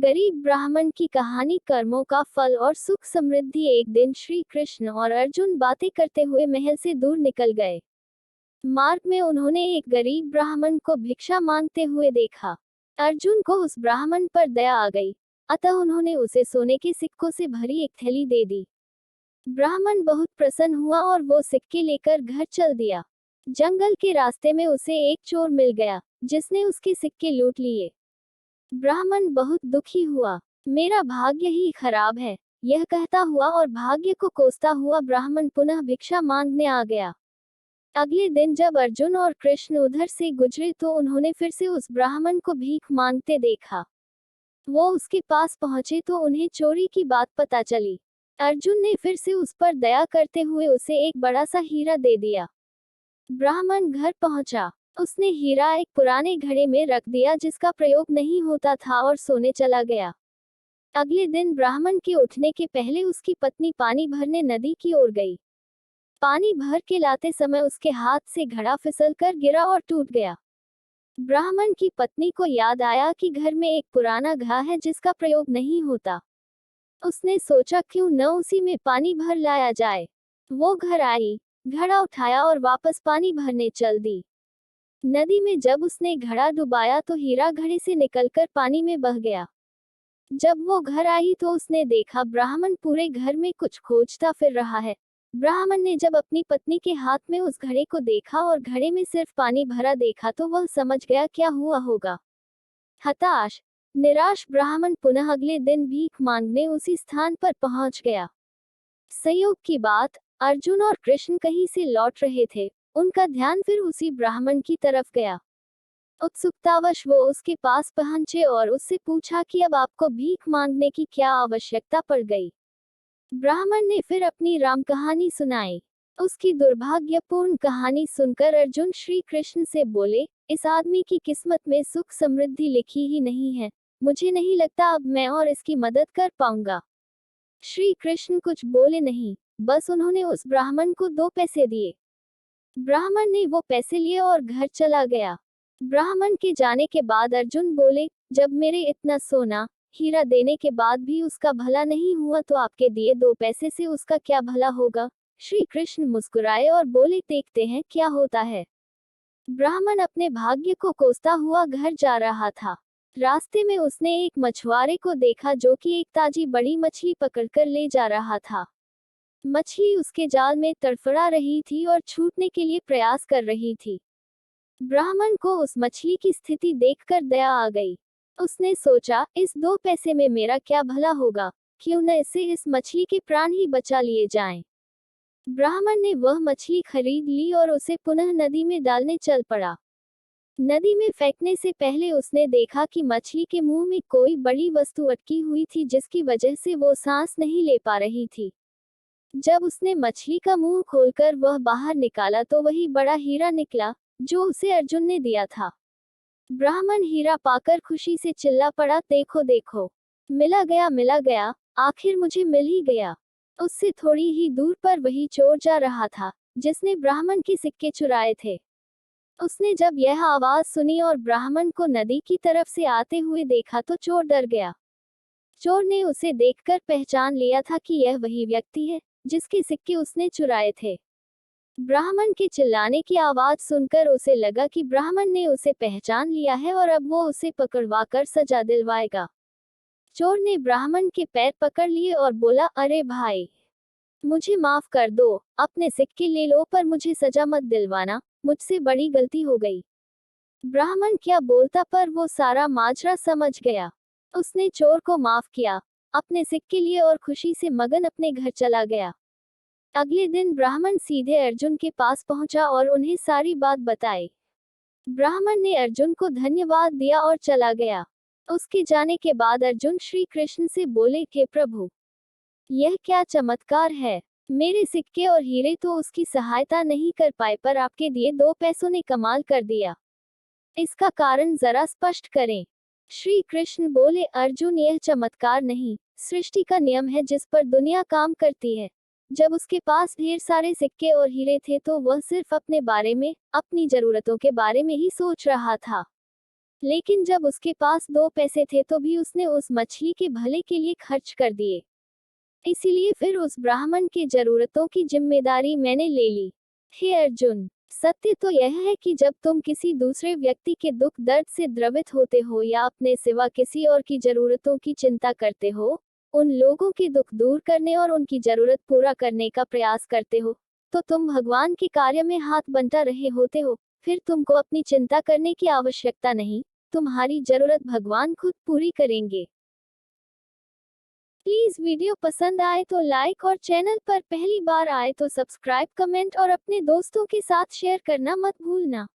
गरीब ब्राह्मण की कहानी। कर्मों का फल और सुख समृद्धि। एक दिन श्री कृष्ण और अर्जुन बातें करते हुए महल से दूर निकल गए। मार्ग में उन्होंने एक गरीब ब्राह्मण को भिक्षा मांगते हुए देखा। अर्जुन को उस ब्राह्मण पर दया आ गई, अतः उन्होंने उसे सोने के सिक्कों से भरी एक थैली दे दी। ब्राह्मण बहुत प्रसन्न हुआ और वो सिक्के लेकर घर चल दिया। जंगल के रास्ते में उसे एक चोर मिल गया, जिसने उसके सिक्के लूट लिए। ब्राह्मण बहुत दुखी हुआ। मेरा भाग्य ही खराब है, यह कहता हुआ और भाग्य को कोसता हुआ ब्राह्मण पुनः भिक्षा मांगने आ गया। अगले दिन जब अर्जुन और कृष्ण उधर से गुजरे तो उन्होंने फिर से उस ब्राह्मण को भीख मांगते देखा। वो उसके पास पहुंचे तो उन्हें चोरी की बात पता चली। अर्जुन ने फिर से उस पर दया करते हुए उसे एक बड़ा सा हीरा दे दिया। ब्राह्मण घर पहुंचा। उसने हीरा एक पुराने घड़े में रख दिया जिसका प्रयोग नहीं होता था और सोने चला गया। अगले दिन ब्राह्मण के उठने के पहले उसकी पत्नी पानी भरने नदी की ओर गई। पानी भर के लाते समय उसके हाथ से घड़ा फिसलकर गिरा और टूट गया। ब्राह्मण की पत्नी को याद आया कि घर में एक पुराना घड़ा है जिसका प्रयोग नहीं होता। उसने सोचा क्यों न उसी में पानी भर लाया जाए। वो घर आई, घड़ा उठाया और वापस पानी भरने चल दी। नदी में जब उसने घड़ा डुबाया तो हीरा घड़े से निकलकर पानी में बह गया। जब वो घर आई तो उसने देखा ब्राह्मण पूरे घर में कुछ खोजता फिर रहा है। ब्राह्मण ने जब अपनी पत्नी के हाथ में उस घड़े को देखा और घड़े में सिर्फ पानी भरा देखा तो वह समझ गया क्या हुआ होगा। हताश निराश ब्राह्मण पुनः अगले दिन भीख मांगने उसी स्थान पर पहुंच गया। संयोग की बात, अर्जुन और कृष्ण कहीं से लौट रहे थे। उनका ध्यान फिर उसी ब्राह्मण की तरफ गया। उत्सुकतावश वो उसके पास पहुंचे और उससे पूछा कि अब आपको भीख मांगने की क्या आवश्यकता पड़ गई। ब्राह्मण ने फिर अपनी राम कहानी सुनाई। उसकी दुर्भाग्यपूर्ण कहानी सुनकर अर्जुन श्री कृष्ण से बोले, इस आदमी की किस्मत में सुख समृद्धि लिखी ही नहीं है। मुझे नहीं लगता अब मैं और इसकी मदद कर पाऊंगा। श्री कृष्ण कुछ बोले नहीं, बस उन्होंने उस ब्राह्मण को 2 पैसे दिए। ब्राह्मण ने वो पैसे लिए और घर चला गया। ब्राह्मण के जाने के बाद अर्जुन बोले, जब मेरे इतना सोना हीरा देने के बाद भी उसका भला नहीं हुआ तो आपके दिए 2 पैसे से उसका क्या भला होगा। श्री कृष्ण मुस्कुराए और बोले, देखते हैं क्या होता है। ब्राह्मण अपने भाग्य को कोसता हुआ घर जा रहा था। रास्ते में उसने एक मछुआरे को देखा जो कि एक ताजी बड़ी मछली पकड़कर ले जा रहा था। मछली उसके जाल में तड़फड़ा रही थी और छूटने के लिए प्रयास कर रही थी। ब्राह्मण को उस मछली की स्थिति देखकर दया आ गई। उसने सोचा, इस 2 पैसे में मेरा क्या भला होगा, क्यों न इससे इस मछली के प्राण ही बचा लिए जाएं। ब्राह्मण ने वह मछली खरीद ली और उसे पुनः नदी में डालने चल पड़ा। नदी में फेंकने से पहले उसने देखा कि मछली के मुंह में कोई बड़ी वस्तु अटकी हुई थी जिसकी वजह से वो सांस नहीं ले पा रही थी। जब उसने मछली का मुंह खोलकर वह बाहर निकाला तो वही बड़ा हीरा निकला जो उसे अर्जुन ने दिया था। ब्राह्मण हीरा पाकर खुशी से चिल्ला पड़ा, देखो देखो, मिला गया, आखिर मुझे मिल ही गया। उससे थोड़ी ही दूर पर वही चोर जा रहा था जिसने ब्राह्मण के सिक्के चुराए थे। उसने जब यह आवाज सुनी और ब्राह्मण को नदी की तरफ से आते हुए देखा तो चोर डर गया। चोर ने उसे देखकर पहचान लिया था कि यह वही व्यक्ति है जिसके सिक्के उसने चुराए थे। ब्राह्मण के चिल्लाने की आवाज सुनकर उसे लगा कि ब्राह्मण ने उसे पहचान लिया है और अब वो उसे पकड़वाकर सजा दिलवाएगा। चोर ने ब्राह्मण के पैर पकड़ लिए और बोला, अरे भाई, मुझे माफ कर दो, अपने सिक्के ले लो पर मुझे सजा मत दिलवाना, मुझसे बड़ी गलती हो गई। ब्राह्मण क्या बोलता पर वो सारा माजरा समझ गया। उसने चोर को माफ किया, अपने सिक्के लिए और खुशी से मगन अपने घर चला गया। अगले दिन ब्राह्मण सीधे अर्जुन के पास पहुंचा और उन्हें सारी बात बताई। ब्राह्मण ने अर्जुन को धन्यवाद दिया और चला गया। उसके जाने के बाद अर्जुन श्री कृष्ण से बोले, हे प्रभु, यह क्या चमत्कार है। मेरे सिक्के और हीरे तो उसकी सहायता नहीं कर पाए पर आपके दिए 2 पैसों ने कमाल कर दिया। इसका कारण जरा स्पष्ट करें। श्री कृष्ण बोले, अर्जुन, यह चमत्कार नहीं, सृष्टि का नियम है जिस पर दुनिया काम करती है। जब उसके पास ढेर सारे सिक्के और हीरे थे तो वह सिर्फ अपने बारे में, अपनी जरूरतों के बारे में ही सोच रहा था। लेकिन जब उसके पास 2 पैसे थे तो भी उसने उस मछली के भले के लिए खर्च कर दिए। इसीलिए फिर उस ब्राह्मण की जरूरतों की जिम्मेदारी मैंने ले ली। हे अर्जुन, सत्य तो यह है कि जब तुम किसी दूसरे व्यक्ति के दुख दर्द से द्रवित होते हो या अपने सिवा किसी और की जरूरतों की चिंता करते हो, उन लोगों के दुख दूर करने और उनकी जरूरत पूरा करने का प्रयास करते हो, तो तुम भगवान के कार्य में हाथ बंटा रहे होते हो। फिर तुमको अपनी चिंता करने की आवश्यकता नहीं, तुम्हारी जरूरत भगवान खुद पूरी करेंगे। प्लीज वीडियो पसंद आए तो लाइक और चैनल पर पहली बार आए तो सब्सक्राइब, कमेंट और अपने दोस्तों के साथ शेयर करना मत भूलना।